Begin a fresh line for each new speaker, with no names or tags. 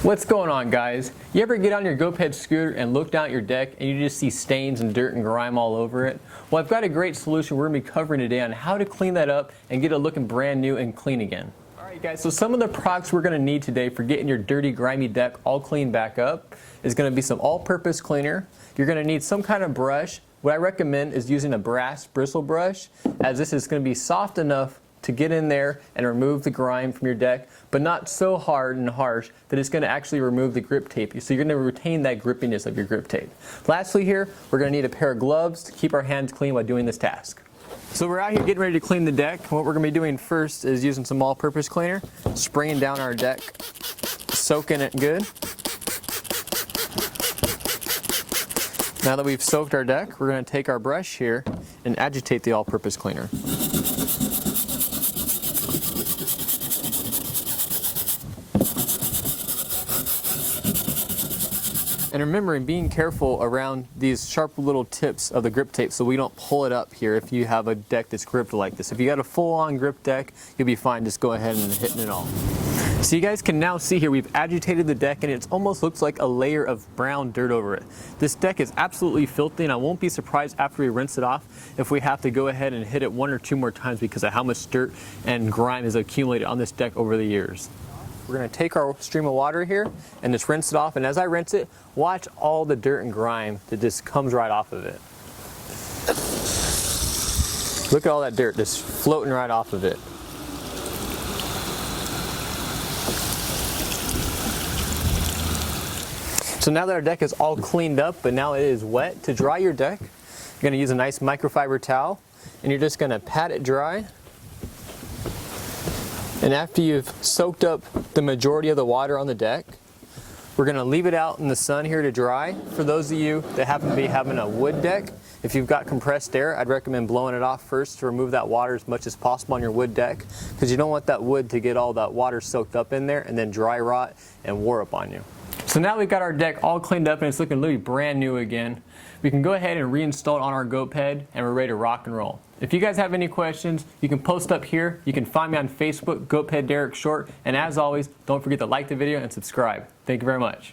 What's going on, guys? You ever get on your GoPed scooter and look down at your deck and you just see stains and dirt and grime all over it? Well, I've got a great solution we're going to be covering today on how to clean that up and get it looking brand new and clean again. Alright guys, so some of the products we're going to need today for getting your dirty, grimy deck all cleaned back up is going to be some all-purpose cleaner. You're going to need some kind of brush. What I recommend is using a brass bristle brush, as this is going to be soft enough to get in there and remove the grime from your deck, but not so hard and harsh that it's going to actually remove the grip tape. So you're going to retain that grippiness of your grip tape. Lastly here, we're going to need a pair of gloves to keep our hands clean while doing this task. So we're out here getting ready to clean the deck. What we're going to be doing first is using some all-purpose cleaner, spraying down our deck, soaking it good. Now that we've soaked our deck, we're going to take our brush here and agitate the all-purpose cleaner. And remembering, being careful around these sharp little tips of the grip tape so we don't pull it up here if you have a deck that's gripped like this. If you got a full-on grip deck, you'll be fine. Just go ahead and hitting it all. So you guys can now see here we've agitated the deck and it almost looks like a layer of brown dirt over it. This deck is absolutely filthy, and I won't be surprised after we rinse it off if we have to go ahead and hit it 1 or 2 more times because of how much dirt and grime has accumulated on this deck over the years. We're going to take our stream of water here and just rinse it off, and as I rinse it, watch all the dirt and grime that just comes right off of it. Look at all that dirt just floating right off of it. So now that our deck is all cleaned up, but now it is wet, to dry your deck, you're going to use a nice microfiber towel, and you're just going to pat it dry. And after you've soaked up the majority of the water on the deck, we're going to leave it out in the sun here to dry. For those of you that happen to be having a wood deck, if you've got compressed air, I'd recommend blowing it off first to remove that water as much as possible on your wood deck, because you don't want that wood to get all that water soaked up in there and then dry rot and war up on you. So now we've got our deck all cleaned up and it's looking literally brand new again. We can go ahead and reinstall it on our GoPed and we're ready to rock and roll. If you guys have any questions, you can post up here. You can find me on Facebook, GoPed Derek Short. And as always, don't forget to like the video and subscribe. Thank you very much.